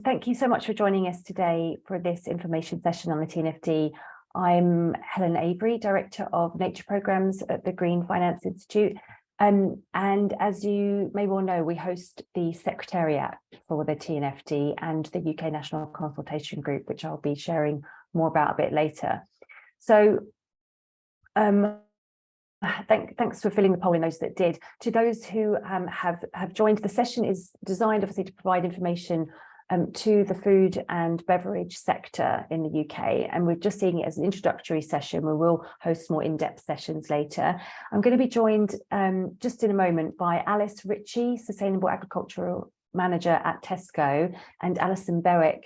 Thank you so much for joining us today for this information session on the TNFD. I'm Helen Avery, Director of Nature Programmes at the Green Finance Institute. And as you may well know, we host the Secretariat for the TNFD and the UK National Consultation Group, which I'll be sharing more about a bit later. So thanks for filling the poll in those that did. To those who have joined, the session is designed obviously to provide information to the food and beverage sector in the UK, and we're just seeing it as an introductory session. We will host more in-depth sessions later. I'm going to be joined just in a moment by Alice Ritchie, Sustainable Agricultural Manager at Tesco, and Alison Berwick,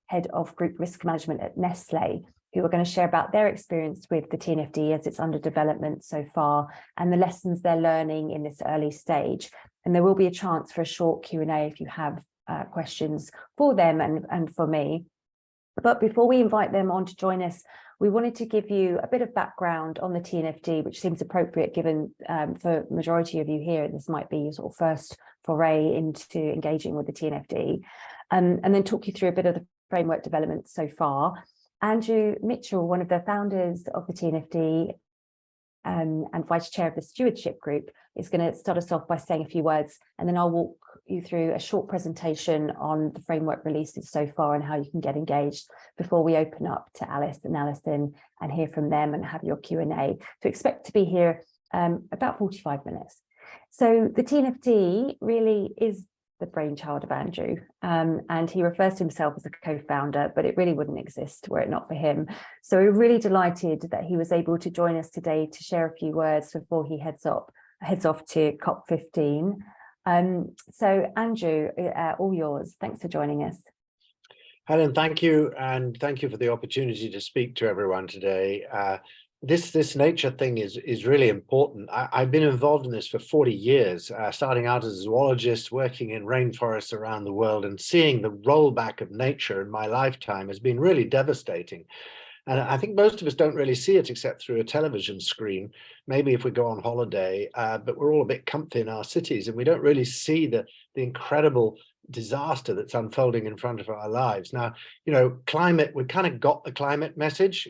Head of Group Risk Management at Nestle, who are going to share about their experience with the TNFD as it's under development so far and the lessons they're learning in this early stage. And there will be a chance for a short Q&A if you have questions for them and for me. But before we invite them on to join us, we wanted to give you a bit of background on the TNFD, which seems appropriate given for the majority of you here, this might be your sort of first foray into engaging with the TNFD, and then talk you through a bit of the framework development so far. Andrew Mitchell, one of the founders of the TNFD and Vice Chair of the Stewardship Group, is going to start us off by saying a few words, and then I'll walk you through a short presentation on the framework releases so far and how you can get engaged before we open up to Alice and Alison and hear from them and have your Q&A. So expect to be here about 45 minutes. So the TNFD really is the brainchild of Andrew, and he refers to himself as a co-founder, but it really wouldn't exist were it not for him. So we're really delighted that he was able to join us today to share a few words before he heads off to COP15. So Andrew, all yours. Thanks for joining us. Helen, thank you, and thank you for the opportunity to speak to everyone today. This nature thing is really important. I've been involved in this for 40 years, starting out as a zoologist, working in rainforests around the world, and seeing the rollback of nature in my lifetime has been really devastating. And I think most of us don't really see it except through a television screen, maybe if we go on holiday, but we're all a bit comfy in our cities and we don't really see the incredible disaster that's unfolding in front of our lives. Now, you know, climate, we kind of got the climate message,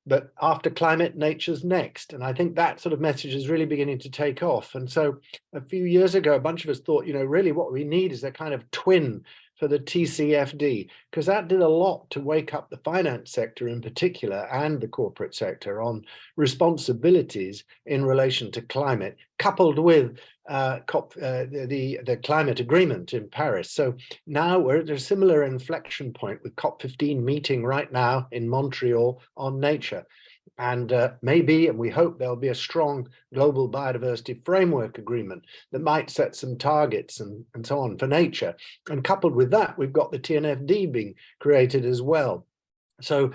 but after climate, nature's next. And I think that sort of message is really beginning to take off. And so a few years ago, a bunch of us thought, you know, really what we need is a kind of twin for the TCFD, because that did a lot to wake up the finance sector in particular and the corporate sector on responsibilities in relation to climate, coupled with the climate agreement in Paris. So now we're at a similar inflection point with COP15 meeting right now in Montreal on nature. And maybe, and we hope, there'll be a strong global biodiversity framework agreement that might set some targets and so on for nature. And coupled with that, we've got the TNFD being created as well. So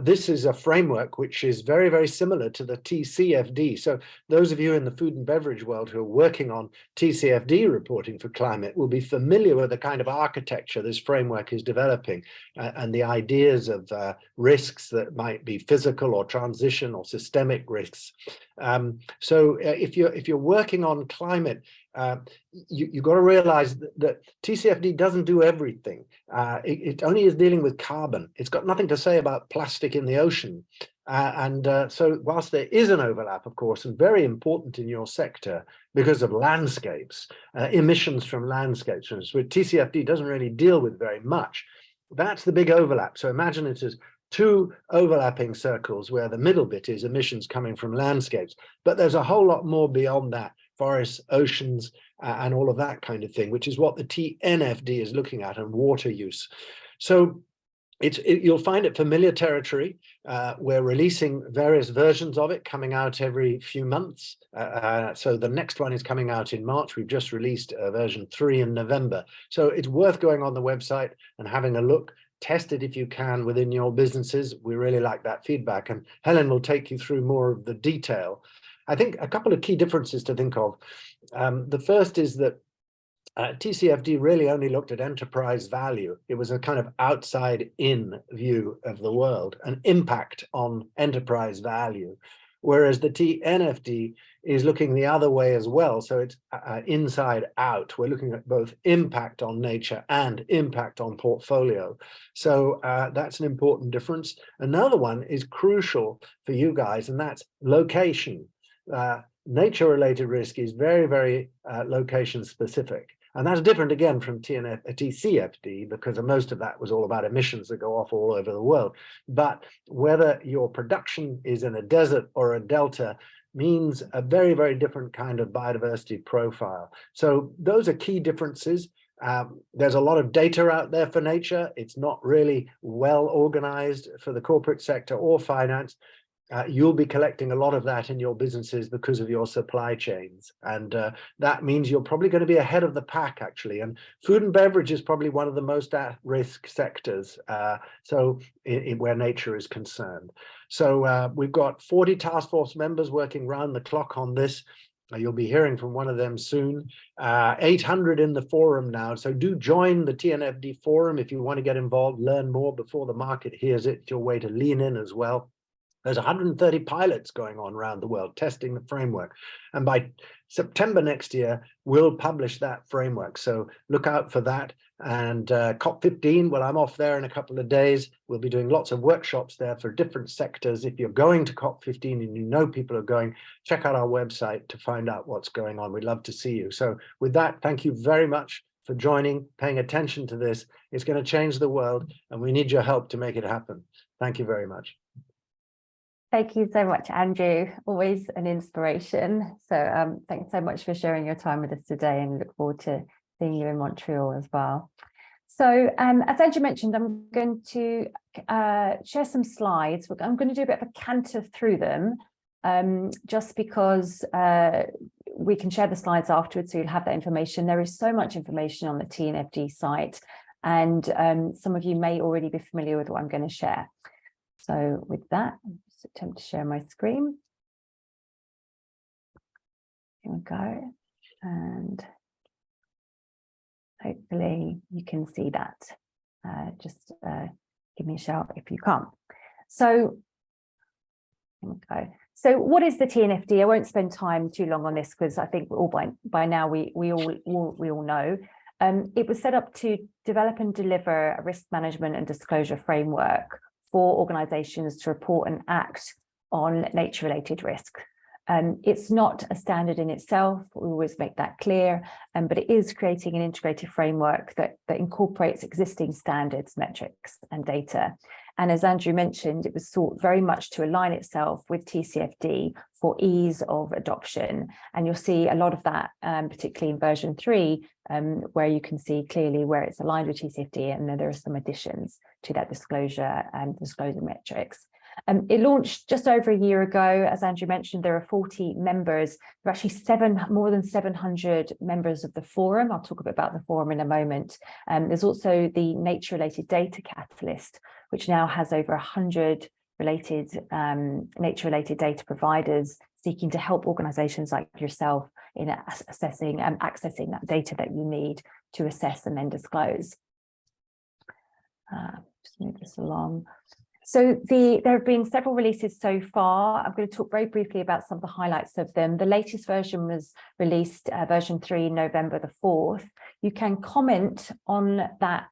this is a framework which is very, very similar to the TCFD. So those of you in the food and beverage world who are working on TCFD reporting for climate will be familiar with the kind of architecture this framework is developing and the ideas of risks that might be physical or transition or systemic risks. So if you're working on climate, you've got to realize that TCFD doesn't do everything. It only is dealing with carbon. It's got nothing to say about plastic in the ocean. So whilst there is an overlap, of course, and very important in your sector because of landscapes, emissions from landscapes, which TCFD doesn't really deal with very much, that's the big overlap. So imagine it as two overlapping circles where the middle bit is emissions coming from landscapes. But there's a whole lot more beyond that. Forests, oceans, and all of that kind of thing, which is what the TNFD is looking at, and water use. So you'll find it familiar territory. We're releasing various versions of it, coming out every few months. So the next one is coming out in March. We've just released version 3 in November. So it's worth going on the website and having a look. Test it if you can within your businesses. We really like that feedback. And Helen will take you through more of the detail. I think a couple of key differences to think of. The first is that TCFD really only looked at enterprise value. It was a kind of outside-in view of the world, an impact on enterprise value. Whereas the TNFD is looking the other way as well. So it's inside out. We're looking at both impact on nature and impact on portfolio. So that's an important difference. Another one is crucial for you guys, and that's location. Nature-related risk is very, very location specific. And that's different again from TCFD, because most of that was all about emissions that go off all over the world. But whether your production is in a desert or a delta means a very, very different kind of biodiversity profile. So those are key differences. There's a lot of data out there for nature. It's not really well organized for the corporate sector or finance. You'll be collecting a lot of that in your businesses because of your supply chains. And that means you're probably going to be ahead of the pack, actually. And food and beverage is probably one of the most at-risk sectors, where nature is concerned. So we've got 40 task force members working round the clock on this. You'll be hearing from one of them soon. 800 in the forum now. So do join the TNFD forum if you want to get involved, learn more before the market hears it. It's your way to lean in as well. There's 130 pilots going on around the world testing the framework. And by September next year, we'll publish that framework. So look out for that. And COP15, well, I'm off there in a couple of days. We'll be doing lots of workshops there for different sectors. If you're going to COP15 and you know people are going, check out our website to find out what's going on. We'd love to see you. So with that, thank you very much for joining, paying attention to this. It's going to change the world, and we need your help to make it happen. Thank you very much. Thank you so much, Andrew. Always an inspiration. So thanks so much for sharing your time with us today, and look forward to seeing you in Montreal as well. So as Andrew mentioned, I'm going to share some slides. I'm going to do a bit of a canter through them, just because we can share the slides afterwards, so you'll have that information. There is so much information on the TNFD site, and some of you may already be familiar with what I'm going to share. So with that, attempt to share my screen. Here we go, and hopefully you can see that. Just give me a shout if you can't. So here we go. So what is the TNFD? I won't spend time too long on this, because I think all by now we all know. It was set up to develop and deliver a risk management and disclosure framework for organizations to report and act on nature-related risk. It's not a standard in itself, we always make that clear, but it is creating an integrated framework that incorporates existing standards, metrics, and data. And as Andrew mentioned, it was sought very much to align itself with TCFD for ease of adoption. And you'll see a lot of that, particularly in version 3, where you can see clearly where it's aligned with TCFD, and then there are some additions to that disclosure and disclosure metrics. It launched just over a year ago. As Andrew mentioned, there are 40 members. There are actually more than 700 members of the forum. I'll talk a bit about the forum in a moment. There's also the nature-related data catalyst, which now has over 100 nature-related data providers seeking to help organizations like yourself in assessing and accessing that data that you need to assess and then disclose. Just move this along. So there have been several releases so far. I'm going to talk very briefly about some of the highlights of them. The latest version was released, version 3, November the 4th. You can comment on that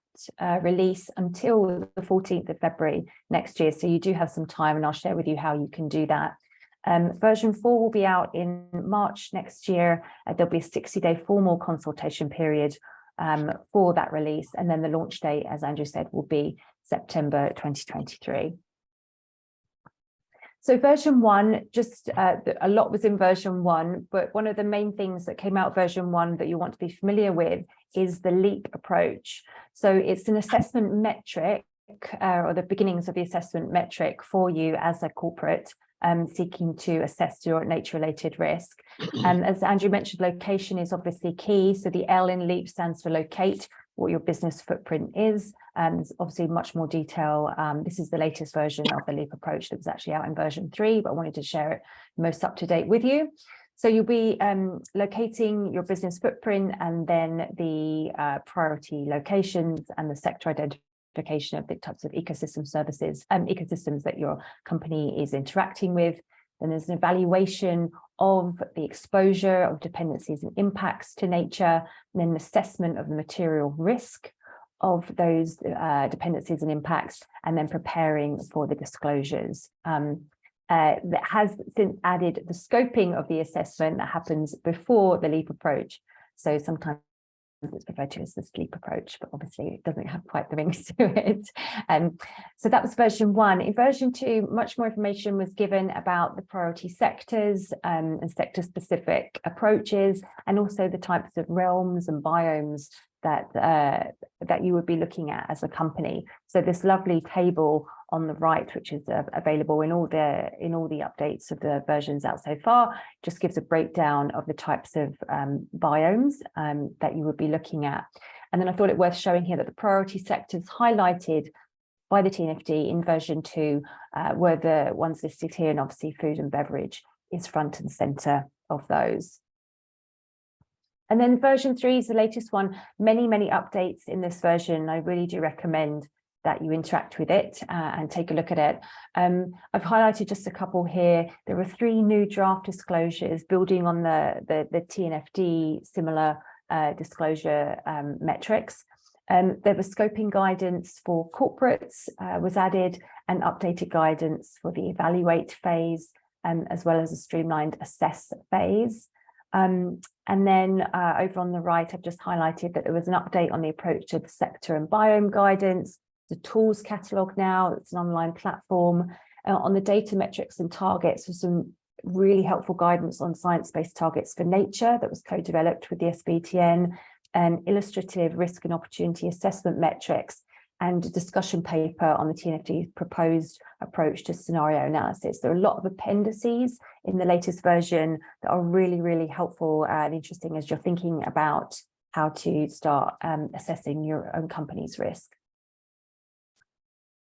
release until the 14th of February next year. So you do have some time, and I'll share with you how you can do that. Version 4 will be out in March next year. There'll be a 60-day formal consultation period for that release. And then the launch date, as Andrew said, will be September 2023. So version 1, just a lot was in version 1, but one of the main things that came out of version 1 that you want to be familiar with is the LEAP approach. So it's an assessment metric, or the beginnings of the assessment metric for you as a corporate seeking to assess your nature-related risk. As Andrew mentioned, location is obviously key. So the L in LEAP stands for locate, what your business footprint is. There's obviously much more detail. This is the latest version of the LEAP approach that was actually out in version 3, but I wanted to share it most up to date with you. So you'll be locating your business footprint, and then the priority locations and the sector identification of the types of ecosystem services and ecosystems that your company is interacting with. Then there's an evaluation of the exposure of dependencies and impacts to nature, and then an assessment of the material risk of those dependencies and impacts, and then preparing for the disclosures. That has since added the scoping of the assessment that happens before the LEAP approach. So sometimes it's referred to as the sleep approach, but obviously it doesn't have quite the rings to it. So that was version 1. In version 2, much more information was given about the priority sectors and sector-specific approaches, and also the types of realms and biomes that you would be looking at as a company. So this lovely table on the right, which is available in all the updates of the versions out so far, just gives a breakdown of the types of biomes that you would be looking at. And then I thought it worth showing here that the priority sectors highlighted by the TNFD in version 2 were the ones listed here, and obviously food and beverage is front and center of those. And then version 3 is the latest one. Many updates in this version. I really do recommend that you interact with it and take a look at it. I've highlighted just a couple here. There were 3 new draft disclosures building on the TNFD similar disclosure metrics. There was scoping guidance for corporates was added, and updated guidance for the evaluate phase, as well as a streamlined assess phase. And then over on the right, I've just highlighted that there was an update on the approach to the sector and biome guidance, the tools catalogue now, it's an online platform, on the data metrics and targets with some really helpful guidance on science-based targets for nature that was co-developed with the SBTN, and illustrative risk and opportunity assessment metrics, and a discussion paper on the TNFD's proposed approach to scenario analysis. There are a lot of appendices in the latest version that are really helpful and interesting as you're thinking about how to start assessing your own company's risk.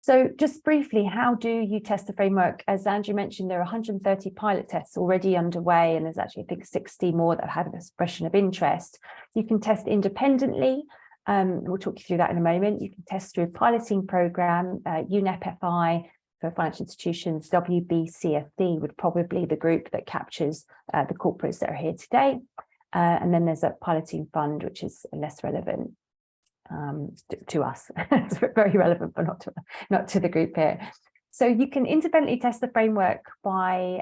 So just briefly, how do you test the framework? As Andrew mentioned, there are 130 pilot tests already underway, and there's actually, I think, 60 more that have had an expression of interest. You can test independently. We'll talk you through that in a moment. You can test through a piloting program, UNEP-FI for financial institutions, WBCFD would probably be the group that captures the corporates that are here today. And then there's a piloting fund, which is less relevant to us. It's very relevant, but not to the group here. So you can independently test the framework by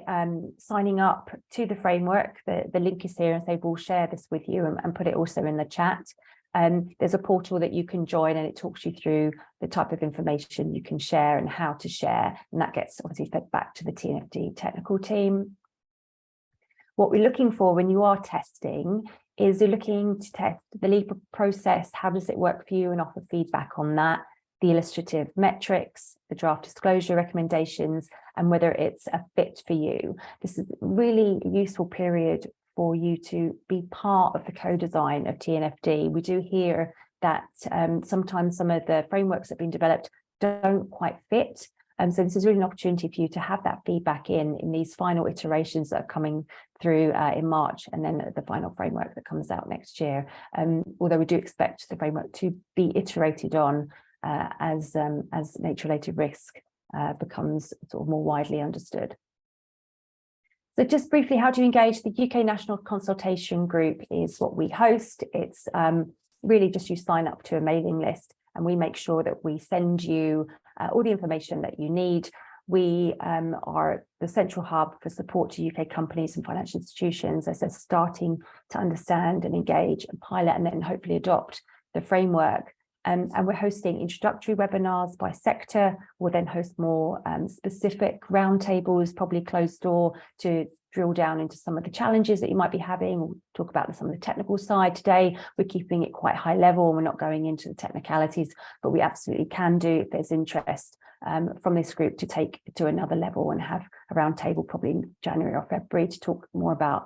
signing up to the framework. The link is here, and so we'll share this with you and put it also in the chat. There's a portal that you can join, and it talks you through the type of information you can share and how to share, and that gets obviously fed back to the TNFD technical team. What we're looking for when you are testing is you're looking to test the LEAP process, how does it work for you, and offer feedback on that, the illustrative metrics, the draft disclosure recommendations, and whether it's a fit for you. This is a really useful period for you to be part of the co-design of TNFD. We do hear that sometimes some of the frameworks that have been developed don't quite fit. So this is really an opportunity for you to have that feedback in these final iterations that are coming through in March, and then the final framework that comes out next year. Although we do expect the framework to be iterated on as nature-related risk becomes sort of more widely understood. So just briefly, how do you engage? The UK National Consultation Group is what we host. It's really just you sign up to a mailing list, and we make sure that we send you all the information that you need. We are the central hub for support to UK companies and financial institutions as they're starting to understand and engage and pilot and then hopefully adopt the framework. And we're hosting introductory webinars by sector. We'll then host more specific roundtables, probably closed door, to drill down into some of the challenges that you might be having. We'll talk about some of the technical side today. We're keeping it quite high level, and we're not going into the technicalities, but we absolutely can do, if there's interest from this group, to take to another level and have a roundtable probably in January or February to talk more about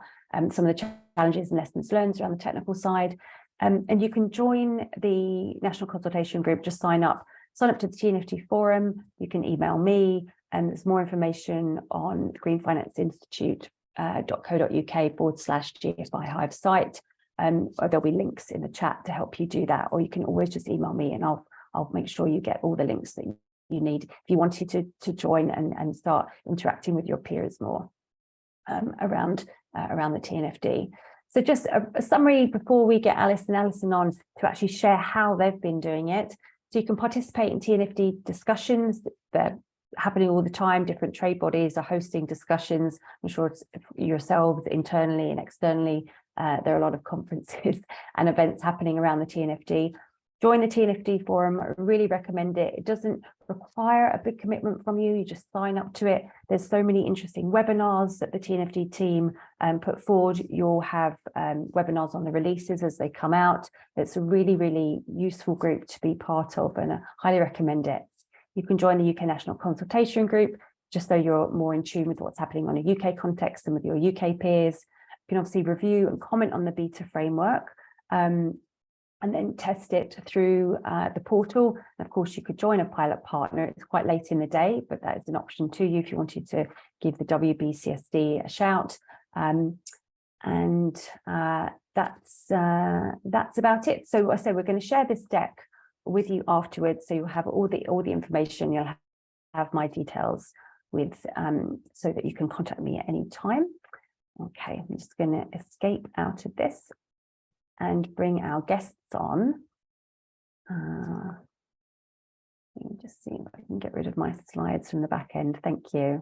some of the challenges and lessons learned around the technical side. And you can join the National Consultation Group. Just sign up to the TNFD forum. You can email me, and there's more information on greenfinanceinstitute.co.uk/GFI Hive site. There'll be links in the chat to help you do that, or you can always just email me, and I'll make sure you get all the links that you need if you wanted to join and start interacting with your peers more around around the TNFD. So just a summary before we get Alice and Alison on to actually share how they've been doing it. So you can participate in TNFD discussions. They're happening all the time. Different trade bodies are hosting discussions. I'm sure it's yourselves internally and externally. There are a lot of conferences and events happening around the TNFD. Join the TNFD forum. I really recommend it. It doesn't require a big commitment from you. You just sign up to it. There's so many interesting webinars that the TNFD team put forward. You'll have webinars on the releases as they come out. It's a really, really useful group to be part of, and I highly recommend it. You can join the UK National Consultation Group, just so you're more in tune with what's happening on a UK context and with your UK peers. You can obviously review and comment on the beta framework. And then test it through the portal. And of course, you could join a pilot partner. It's quite late in the day, but that is an option to you if you wanted to give the WBCSD a shout. That's about it. So I say we're going to share this deck with you afterwards, so you'll have all the information. You'll have my details with so that you can contact me at any time. Okay, I'm just going to escape out of this and bring our guests on. Let me just see if I can get rid of my slides from the back end. Thank you.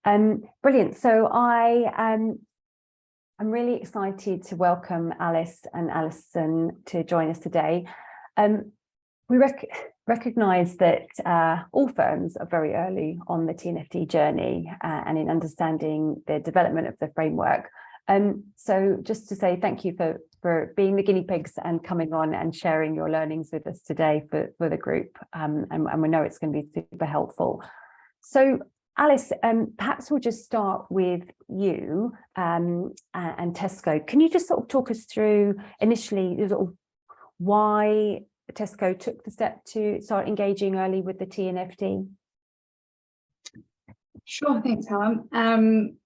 Brilliant. So I'm really excited to welcome Alice and Alison to join us today. We recognise that all firms are very early on the TNFD journey and in understanding the development of the framework. So just to say thank you for being the guinea pigs and coming on and sharing your learnings with us today for the group. And we know it's going to be super helpful. So Alice, perhaps we'll just start with you and Tesco. Can you just sort of talk us through initially sort of why Tesco took the step to start engaging early with the TNFD? Sure, thanks, Helen.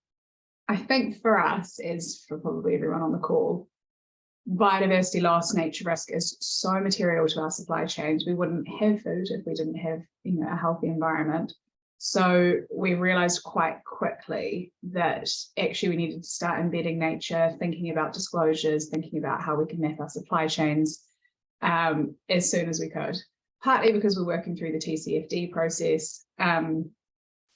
I think for us, as for probably everyone on the call, biodiversity loss, nature risk is so material to our supply chains. We wouldn't have food if we didn't have, a healthy environment. So we realized quite quickly that actually we needed to start embedding nature, thinking about disclosures, thinking about how we can map our supply chains as soon as we could. Partly because we're working through the TCFD process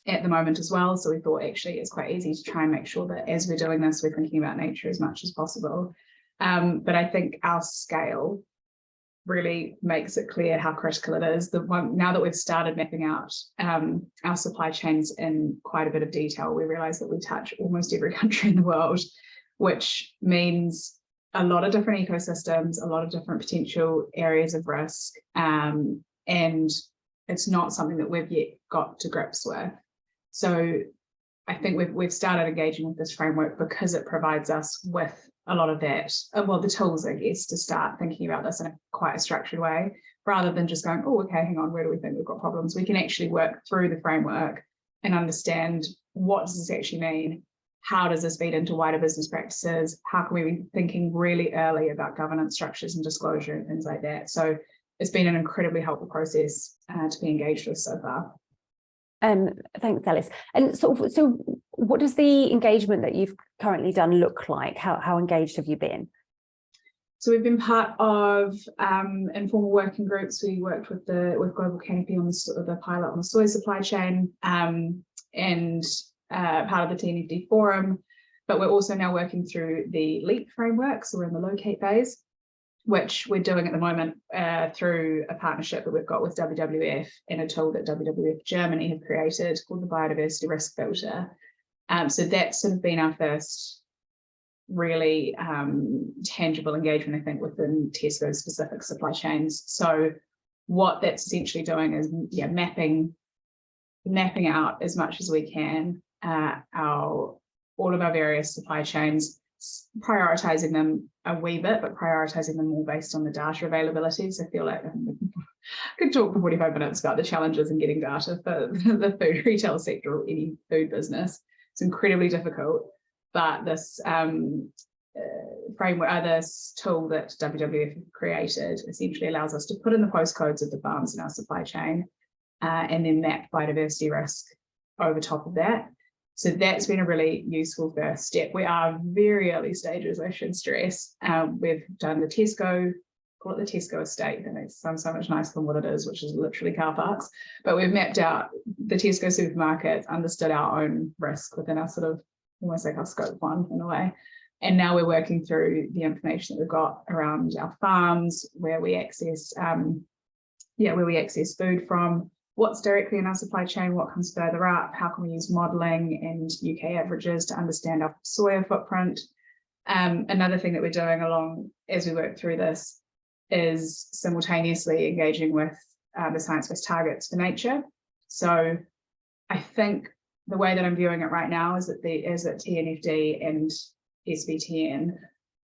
at the moment as well. So we thought actually it's quite easy to try and make sure that as we're doing this, we're thinking about nature as much as possible. But I think our scale really makes it clear how critical it is. Now that we've started mapping out our supply chains in quite a bit of detail, we realize that we touch almost every country in the world, which means a lot of different ecosystems, a lot of different potential areas of risk. And it's not something that we've yet got to grips with. So I think we've started engaging with this framework because it provides us with a lot of that, well, the tools, I guess, to start thinking about this in quite a structured way, rather than just going, oh, okay, hang on, where do we think we've got problems? We can actually work through the framework and understand what does this actually mean? How does this feed into wider business practices? How can we be thinking really early about governance structures and disclosure and things like that? So it's been an incredibly helpful process to be engaged with so far. Thanks, Alice. And so what does the engagement that you've currently done look like? How engaged have you been? So we've been part of informal working groups. We worked with Global Canopy on the pilot on the soy supply chain and part of the TNFD forum. But we're also now working through the LEAP framework. So we're in the locate phase, which we're doing at the moment through a partnership that we've got with WWF and a tool that WWF Germany have created called the Biodiversity Risk Filter. So that's sort of been our first really tangible engagement, I think, within Tesco's specific supply chains. So what that's essentially doing is mapping out as much as we can all of our various supply chains, prioritizing them a wee bit, but prioritizing them more based on the data availability. So I feel like I could talk for 45 minutes about the challenges in getting data for the food retail sector or any food business. It's incredibly difficult, but this framework, this tool that WWF created essentially allows us to put in the postcodes of the farms in our supply chain and then map biodiversity risk over top of that. So that's been a really useful first step. We are very early stages, I should stress. We've done the Tesco, call it the Tesco estate, that makes it sound so much nicer than what it is, which is literally car parks. But we've mapped out the Tesco supermarkets, understood our own risk within our sort of, almost like our scope one in a way. And now we're working through the information that we've got around our farms, where we access, where we access food from, what's directly in our supply chain, what comes further up, how can we use modelling and UK averages to understand our soya footprint. Another thing that we're doing along as we work through this is simultaneously engaging with the science-based targets for nature. So I think the way that I'm viewing it right now is that TNFD and SBTN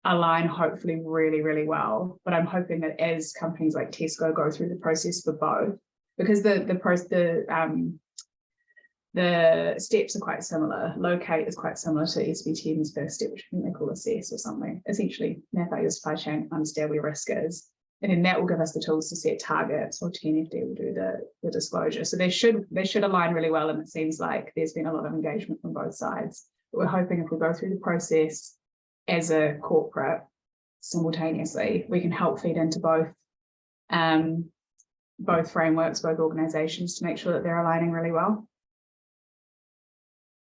align hopefully really, really well. But I'm hoping that as companies like Tesco go through the process for both, because the steps are quite similar. Locate is quite similar to SBTN's first step, which I think they call assess or something. Essentially, map out your supply chain, understand where risk is, and then that will give us the tools to set targets, or TNFD will do the disclosure. So they should align really well, and it seems like there's been a lot of engagement from both sides. But we're hoping if we go through the process as a corporate simultaneously, we can help feed into both frameworks, both organisations, to make sure that they're aligning really well.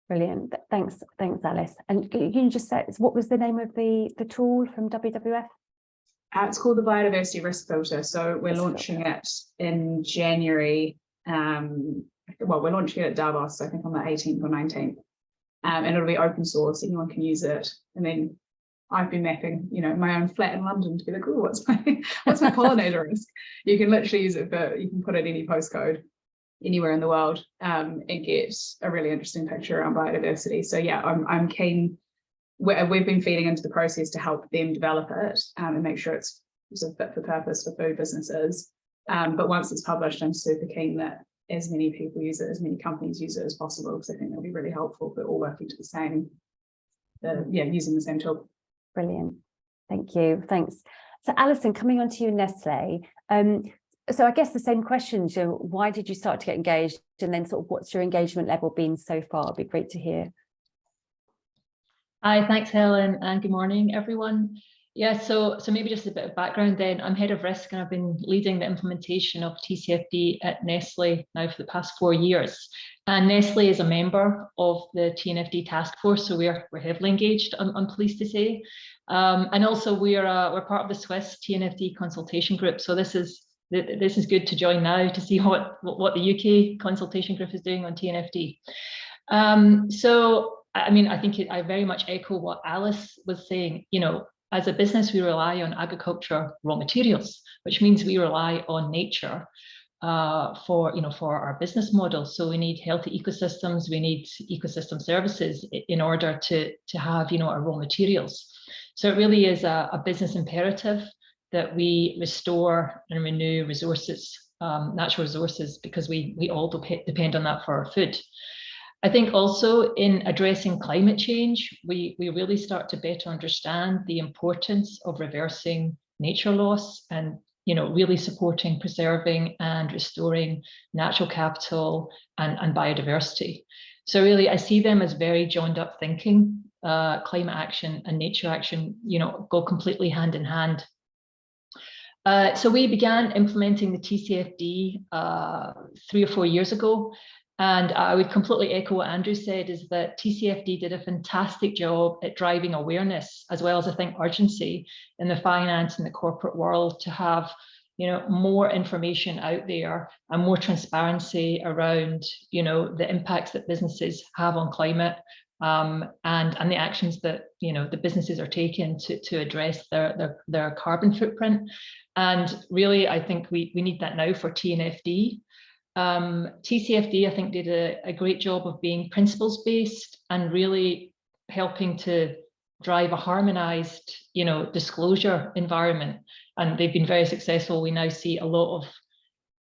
Brilliant. Thanks, Alice. And you just said, what was the name of the tool from WWF? It's called the Biodiversity Risk Filter. So we're launching it in January. Well, we're launching it at Davos, I think on the 18th or 19th. And it'll be open source, anyone can use it. And then I've been mapping, my own flat in London to be like, oh, what's my pollinator risk? You can literally use it you can put in any postcode anywhere in the world and get a really interesting picture around biodiversity. So yeah, I'm keen. We've been feeding into the process to help them develop it and make sure it's sort of fit for purpose for food businesses. But once it's published, I'm super keen that as many people use it, as many companies use it as possible, because I think that'll be really helpful for all working to the same, using the same tool. Brilliant. Thank you. Thanks. So Alison, coming on to you, Nestle. So I guess the same question, why did you start to get engaged? And then sort of what's your engagement level been so far? It'd be great to hear. Hi, thanks, Helen, and good morning, everyone. Yeah, so maybe just a bit of background then. I'm head of risk and I've been leading the implementation of TCFD at Nestle now for the past 4 years. And Nestle is a member of the TNFD task force, so we're heavily engaged, I'm pleased to say. And also we're part of the Swiss TNFD consultation group. So this is good to join now to see what the UK consultation group is doing on TNFD. So I mean, I think I very much echo what Alice was saying. As a business, we rely on agriculture raw materials, which means we rely on nature for our business model. So we need healthy ecosystems, we need ecosystem services in order to have our raw materials. So it really is a business imperative that we restore and renew resources, natural resources, because we all depend on that for our food. I think also in addressing climate change, we really start to better understand the importance of reversing nature loss and really supporting, preserving and restoring natural capital and biodiversity. So really I see them as very joined up thinking. Climate action and nature action go completely hand in hand. So we began implementing the TCFD 3 or 4 years ago. And I would completely echo what Andrew said, is that TCFD did a fantastic job at driving awareness, as well as I think urgency in the finance and the corporate world to have more information out there and more transparency around the impacts that businesses have on climate and the actions that the businesses are taking to address their carbon footprint. And really, I think we need that now for TNFD. TCFD, I think, did a great job of being principles-based and really helping to drive a harmonized, disclosure environment. And they've been very successful. We now see a lot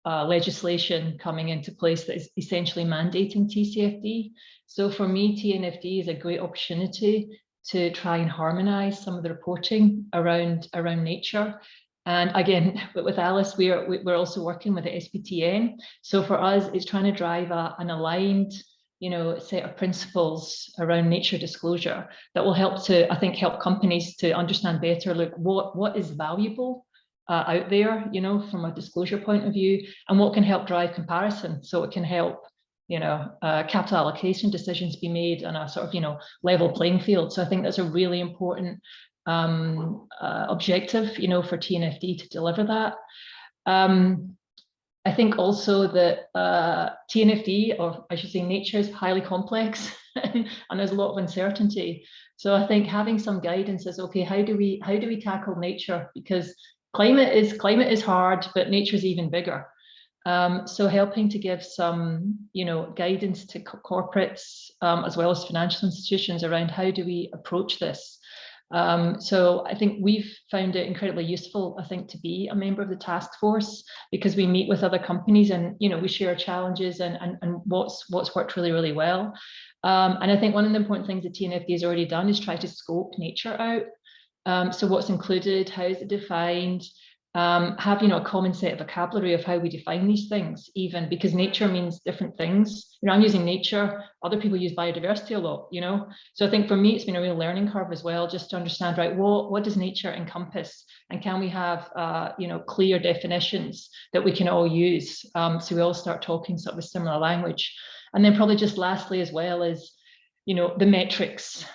of legislation coming into place that is essentially mandating TCFD. So for me, TNFD is a great opportunity to try and harmonize some of the reporting around nature. And again, with Alice, we're also working with the SBTN. So for us, it's trying to drive an aligned set of principles around nature disclosure that will help to, I think, help companies to understand better, like what is valuable out there, from a disclosure point of view, and what can help drive comparison. So it can help, capital allocation decisions be made on a sort of, level playing field. So I think that's a really important objective, for TNFD to deliver that. I think also that TNFD, or I should say nature, is highly complex and there's a lot of uncertainty. So I think having some guidance is, okay, how do we tackle nature? Because climate is hard, but nature is even bigger. So helping to give some, guidance to corporates as well as financial institutions around how do we approach this. So I think we've found it incredibly useful, I think, to be a member of the task force, because we meet with other companies and, we share challenges and what's worked really, really well. And I think one of the important things that TNFD has already done is try to scope nature out. So what's included, how is it defined? Have a common set of vocabulary of how we define these things, even because nature means different things. I'm using nature, other people use biodiversity a lot, So I think for me, it's been a real learning curve as well, just to understand, right, what does nature encompass? And can we have, clear definitions that we can all use? So we all start talking sort of a similar language. And then probably just lastly, as well as, the metrics.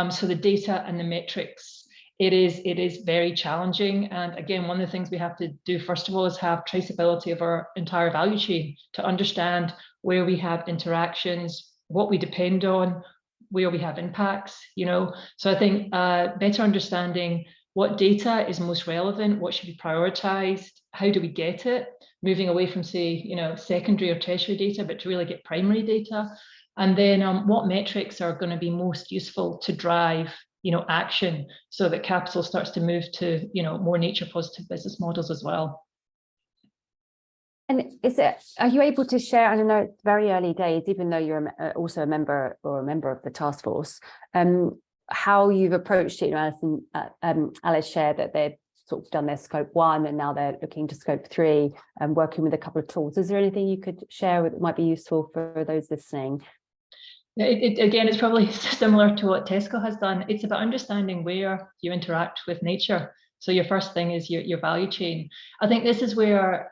So the data and the metrics. It is very challenging. And again, one of the things we have to do, first of all, is have traceability of our entire value chain to understand where we have interactions, what we depend on, where we have impacts, So I think better understanding what data is most relevant, what should be prioritized, how do we get it, moving away from, say, secondary or tertiary data, but to really get primary data. And then what metrics are going to be most useful to drive action, so that capital starts to move to, more nature positive business models as well. And are you able to share, I know it's very early days, even though you're also a member of the task force, how you've approached it? Alice shared that they've sort of done their scope 1 and now they're looking to scope 3 and working with a couple of tools. Is there anything you could share that might be useful for those listening? Again, it's probably similar to what Tesco has done. It's about understanding where you interact with nature. So your first thing is your value chain. I think this is where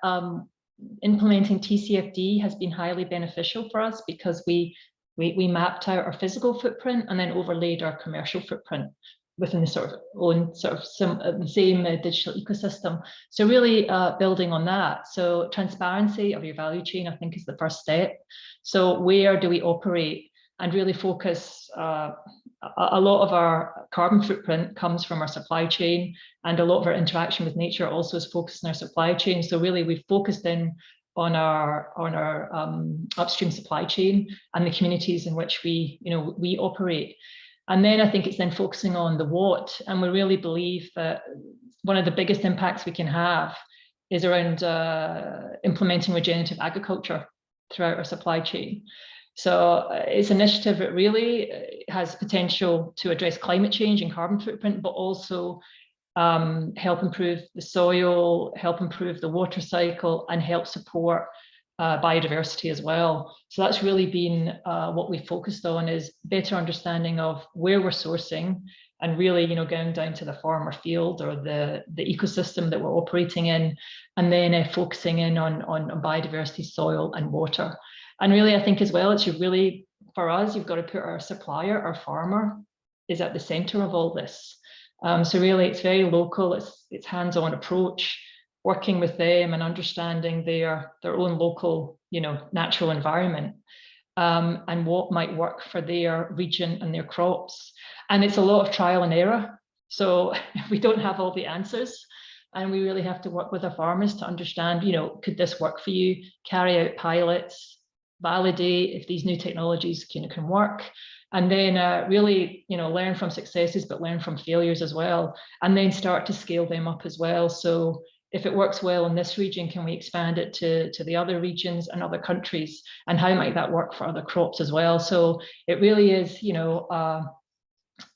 implementing TCFD has been highly beneficial for us, because we mapped out our physical footprint and then overlaid our commercial footprint within the sort of own the same digital ecosystem. So really building on that. So transparency of your value chain, I think, is the first step. So where do we operate? And really focus, a lot of our carbon footprint comes from our supply chain, and a lot of our interaction with nature also is focused on our supply chain. So really we've focused in on our upstream supply chain and the communities in which we operate. And then I think it's then focusing on the what, and we really believe that one of the biggest impacts we can have is around implementing regenerative agriculture throughout our supply chain. So its initiative, it really has potential to address climate change and carbon footprint, but also help improve the soil, help improve the water cycle, and help support biodiversity as well. So that's really been what we focused on, is better understanding of where we're sourcing, and really, going down to the farm or field or the ecosystem that we're operating in, and then focusing in on biodiversity, soil and water. And really, I think as well, it's really, for us, you've got to put our supplier, our farmer, is at the center of all this. So really, it's very local, it's hands-on approach, working with them and understanding their own local, natural environment, and what might work for their region and their crops. And it's a lot of trial and error. So we don't have all the answers. And we really have to work with our farmers to understand, could this work for you? Carry out pilots, validate if these new technologies can work, and then really learn from successes, but learn from failures as well, and then start to scale them up as well. So if it works well in this region, can we expand it to the other regions and other countries, and how might that work for other crops as well? So it really is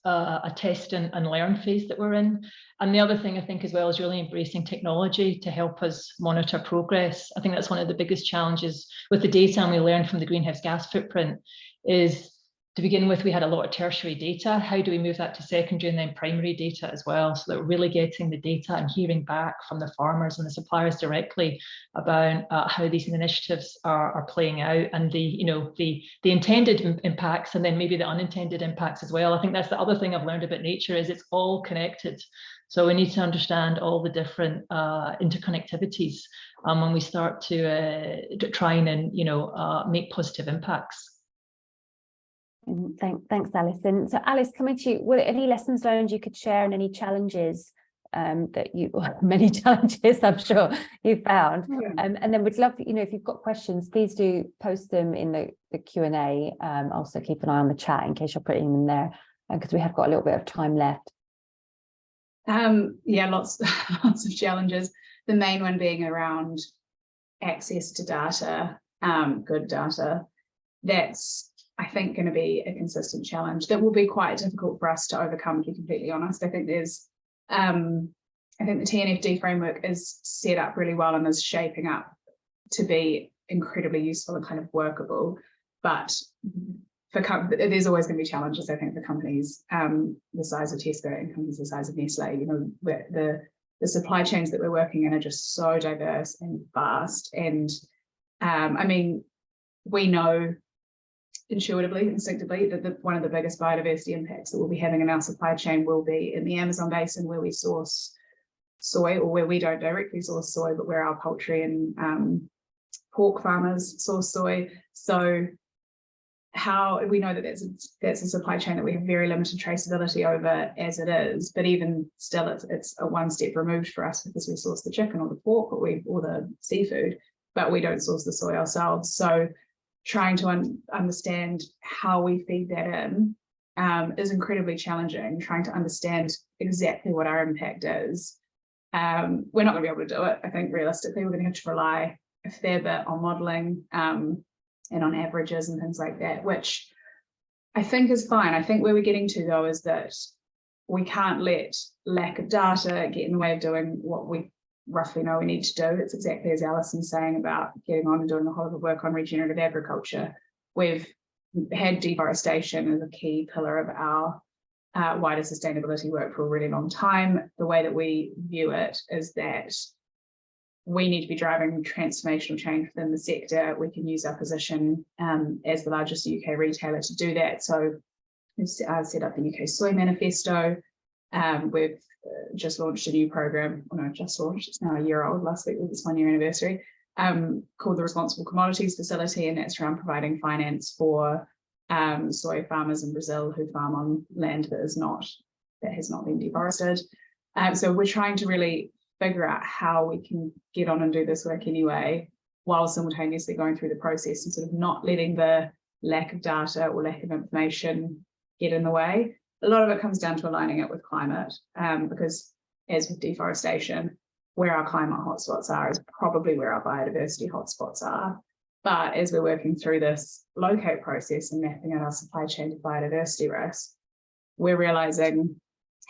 a test and learn phase that we're in. And the other thing I think as well is really embracing technology to help us monitor progress. I think that's one of the biggest challenges with the data, and we learned from the greenhouse gas footprint, is to begin with, we had a lot of tertiary data. How do we move that to secondary and then primary data as well, so that we're really getting the data and hearing back from the farmers and the suppliers directly about how these initiatives are playing out, and the intended impacts, and then maybe the unintended impacts as well. I think that's the other thing I've learned about nature, is it's all connected. So we need to understand all the different interconnectivities when we start to try and make positive impacts. Thanks, Alison. So Alice, coming to you, were there any lessons learned you could share and any challenges many challenges I'm sure you found? And then we'd love, if you've got questions, please do post them in the Q&A. Also keep an eye on the chat in case you're putting them there, because we have got a little bit of time left. Yeah, lots of challenges. The main one being around access to data, good data. That's, I think, going to be a consistent challenge that will be quite difficult for us to overcome, to be completely honest. I think there's, I think the TNFD framework is set up really well and is shaping up to be incredibly useful and kind of workable. But there's always going to be challenges, I think, for companies the size of Tesco and companies the size of Nestle. The supply chains that we're working in are just so diverse and vast. And I mean, we know intuitively, instinctively, that one of the biggest biodiversity impacts that we'll be having in our supply chain will be in the Amazon basin, where we source soy, or where we don't directly source soy, but where our poultry and pork farmers source soy. So how we know that that's a supply chain that we have very limited traceability over as it is, but even still it's a one step removed for us, because we source the chicken or the pork or the seafood, but we don't source the soy ourselves. So trying to understand how we feed that in is incredibly challenging. Trying to understand exactly what our impact is. We're not going to be able to do it. I think realistically, we're going to have to rely a fair bit on modelling and on averages and things like that, which I think is fine. I think where we're getting to, though, is that we can't let lack of data get in the way of doing what we roughly know we need to do. It's exactly as Alison's saying about getting on and doing a whole lot of work on regenerative agriculture. We've had deforestation as a key pillar of our wider sustainability work for a really long time. The way that we view it is that we need to be driving transformational change within the sector. We can use our position as the largest UK retailer to do that. So we've set up the UK Soy Manifesto. We've just launched a new program, it's now a year old, last week was its 1 year anniversary, called the Responsible Commodities Facility, and that's around providing finance for soy farmers in Brazil who farm on land that has not been deforested. So we're trying to really figure out how we can get on and do this work anyway, while simultaneously going through the process and sort of not letting the lack of data or lack of information get in the way. A lot of it comes down to aligning it with climate, because as with deforestation, where our climate hotspots are is probably where our biodiversity hotspots are. But as we're working through this locate process and mapping out our supply chain to biodiversity risk, we're realizing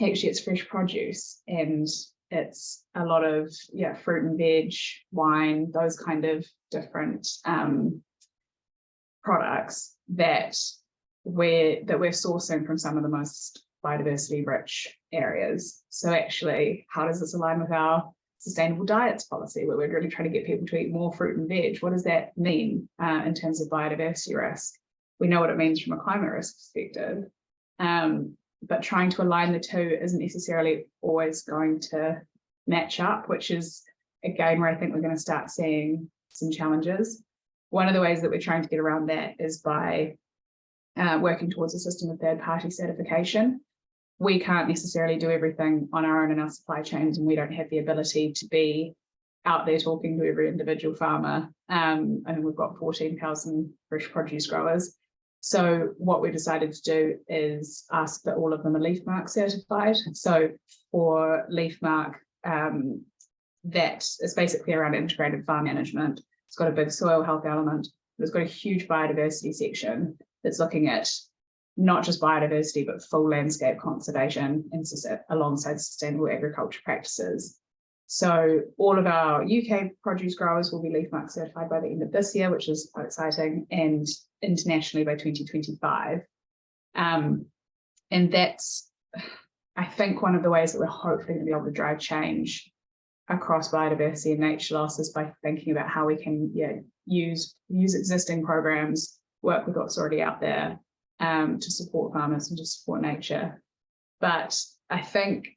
actually it's fresh produce and it's a lot of fruit and veg, wine, those kind of different products that we're sourcing from some of the most biodiversity rich areas. So actually, how does this align with our sustainable diets policy, where we're really trying to get people to eat more fruit and veg? What does that mean in terms of biodiversity risk? We know what it means from a climate risk perspective, but trying to align the two isn't necessarily always going to match up, which is again where I think we're going to start seeing some challenges. One of the ways that we're trying to get around that is by working towards a system of third-party certification. We can't necessarily do everything on our own in our supply chains, and we don't have the ability to be out there talking to every individual farmer. And we've got 14,000 fresh produce growers. So what we decided to do is ask that all of them are leaf mark certified. So for leaf mark, that is basically around integrated farm management. It's got a big soil health element, but it's got a huge biodiversity section that's looking at not just biodiversity, but full landscape conservation and alongside sustainable agriculture practices. So all of our UK produce growers will be leaf mark certified by the end of this year, which is quite exciting, and internationally by 2025. And that's, I think, one of the ways that we're hopefully going to be able to drive change across biodiversity and nature loss is by thinking about how we can use existing programs, work with what's already out there to support farmers and to support nature. But I think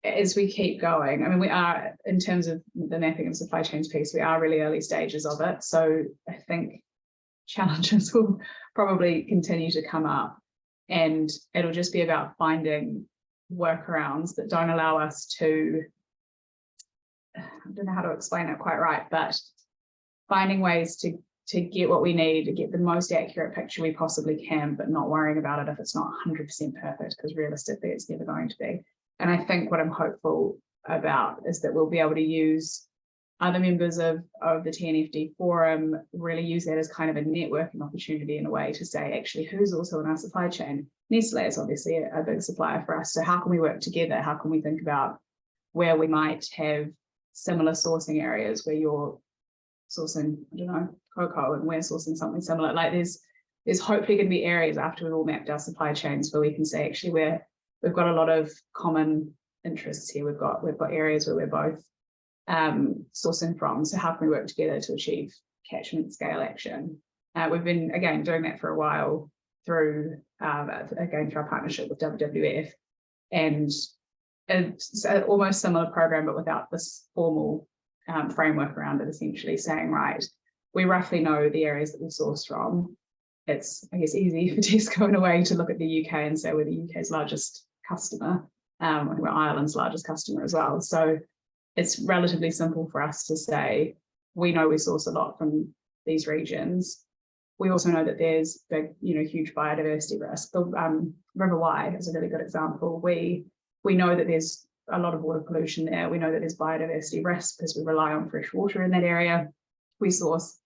as we keep going, I mean, we are, in terms of the mapping and supply chains piece, we are really early stages of it. So I think challenges will probably continue to come up, and it'll just be about finding workarounds that don't allow us to, I don't know how to explain it quite right, but finding ways to get what we need, to get the most accurate picture we possibly can, but not worrying about it if it's not 100% perfect, because realistically it's never going to be. And I think what I'm hopeful about is that we'll be able to use other members of the TNFD forum, really use that as kind of a networking opportunity in a way to say, actually, who's also in our supply chain? Nestle is obviously a big supplier for us. So how can we work together? How can we think about where we might have similar sourcing areas where you're sourcing, I don't know, cocoa and we're sourcing something similar? Like there's hopefully going to be areas after we've all mapped our supply chains where we can say, actually, we've got a lot of common interests here. We've got areas where we're both sourcing from. So how can we work together to achieve catchment scale action? We've been, again, doing that for a while through our partnership with WWF, and it's an almost similar program, but without this formal framework around it, essentially saying, right, we roughly know the areas that we source from. It's, I guess, easy for Tesco in a way to look at the UK and say we're the UK's largest customer, we're Ireland's largest customer as well. So it's relatively simple for us to say, we know we source a lot from these regions. We also know that there's big, huge biodiversity risk. The River Wye is a really good example. We know that there's a lot of water pollution there. We know that there's biodiversity risk because we rely on fresh water in that area. We source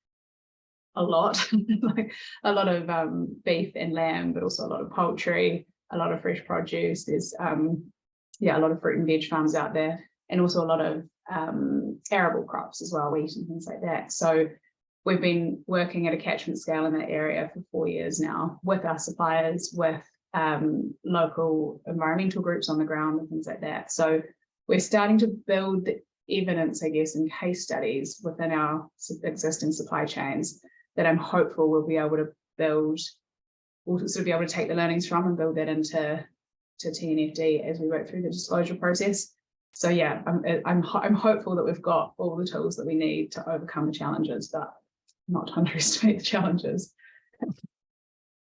a lot, like a lot of beef and lamb, but also a lot of poultry, a lot of fresh produce. There's a lot of fruit and veg farms out there, and also a lot of arable crops as well, wheat and things like that. So we've been working at a catchment scale in that area for 4 years now with our suppliers, with local environmental groups on the ground and things like that. So we're starting to build the evidence, I guess, and case studies within our existing supply chains that I'm hopeful we'll be able to build, we'll sort of be able to take the learnings from and build that into TNFD as we work through the disclosure process. So yeah, I'm hopeful that we've got all the tools that we need to overcome the challenges, but not to underestimate the challenges.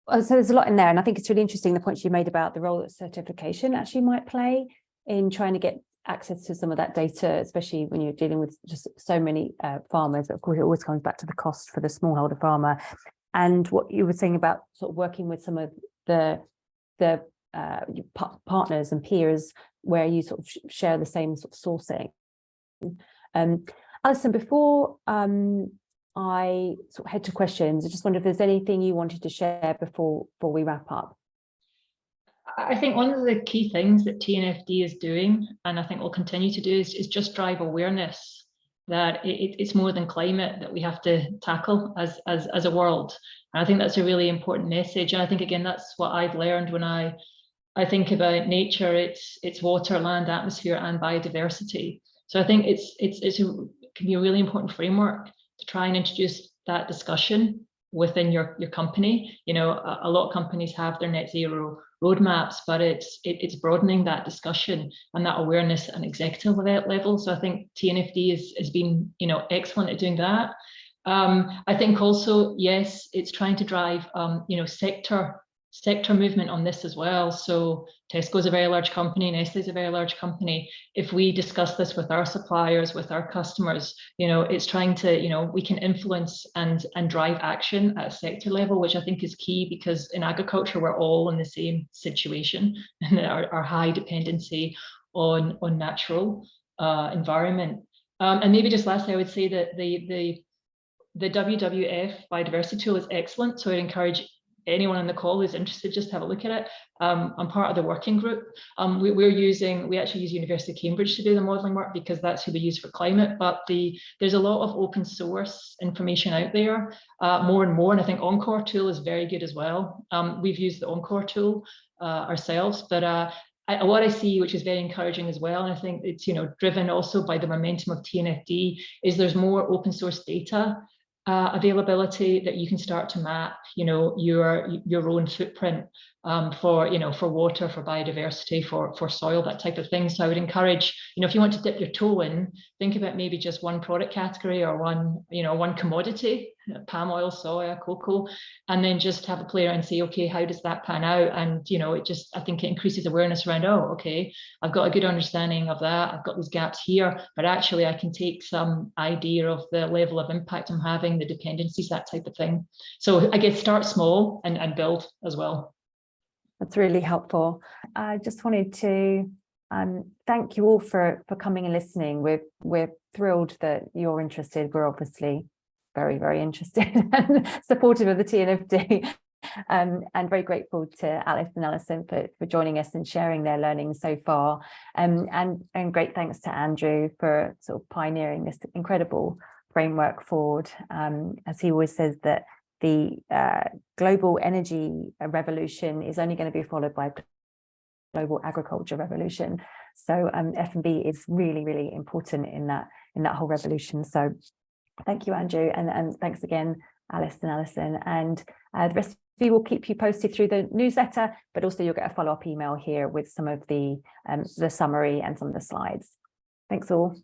So there's a lot in there, and I think it's really interesting the points you made about the role that certification actually might play in trying to get access to some of that data, especially when you're dealing with just so many farmers. But of course, it always comes back to the cost for the smallholder farmer. And what you were saying about sort of working with some of the partners and peers where you sort of share the same sort of sourcing. Alison, before I sort of head to questions, I just wonder if there's anything you wanted to share before we wrap up. I think one of the key things that TNFD is doing, and I think will continue to do, is just drive awareness that it's more than climate that we have to tackle as a world. And I think that's a really important message. And I think, again, that's what I've learned when I think about nature. It's water, land, atmosphere, and biodiversity. So I think it can be a really important framework to try and introduce that discussion within your company. A lot of companies have their net zero roadmaps, but it's broadening that discussion and that awareness at an executive level. So I think TNFD has been excellent at doing that. I think also, yes, it's trying to drive sector movement on this as well. So Tesco is a very large company, Nestle is a very large company. If we discuss this with our suppliers, with our customers, it's trying to, we can influence and drive action at a sector level, which I think is key, because in agriculture, we're all in the same situation and our high dependency on natural environment. And maybe just lastly, I would say that the WWF biodiversity tool is excellent. So I encourage anyone on the call who's interested, just have a look at it. I'm part of the working group. We actually use University of Cambridge to do the modelling work because that's who we use for climate, but there's a lot of open source information out there, more and more, and I think Encore tool is very good as well. We've used the Encore tool ourselves, but what I see, which is very encouraging as well, and I think it's driven also by the momentum of TNFD, is there's more open source data availability that you can start to map, your own footprint for water, for biodiversity, for soil, that type of thing. So I would encourage, if you want to dip your toe in, think about maybe just one product category or one commodity, palm oil, soya, cocoa, and then just have a play around and say, okay, how does that pan out? And I think it increases awareness around, oh, okay, I've got a good understanding of that, I've got these gaps here, but actually I can take some idea of the level of impact I'm having, the dependencies, that type of thing. So I guess start small and build as well. That's really helpful. I just wanted to thank you all for coming and listening. We're thrilled that you're interested. We're obviously very, very interested and supportive of the TNFD, and very grateful to Alice and Alison for joining us and sharing their learning so far. And great thanks to Andrew for sort of pioneering this incredible framework forward. As he always says, that the global energy revolution is only going to be followed by global agriculture revolution. So F&B is really, really important in that whole revolution. So thank you, Andrew, and thanks again, Alice and Alison. And the rest of you will keep you posted through the newsletter, but also you'll get a follow-up email here with some of the summary and some of the slides. Thanks all.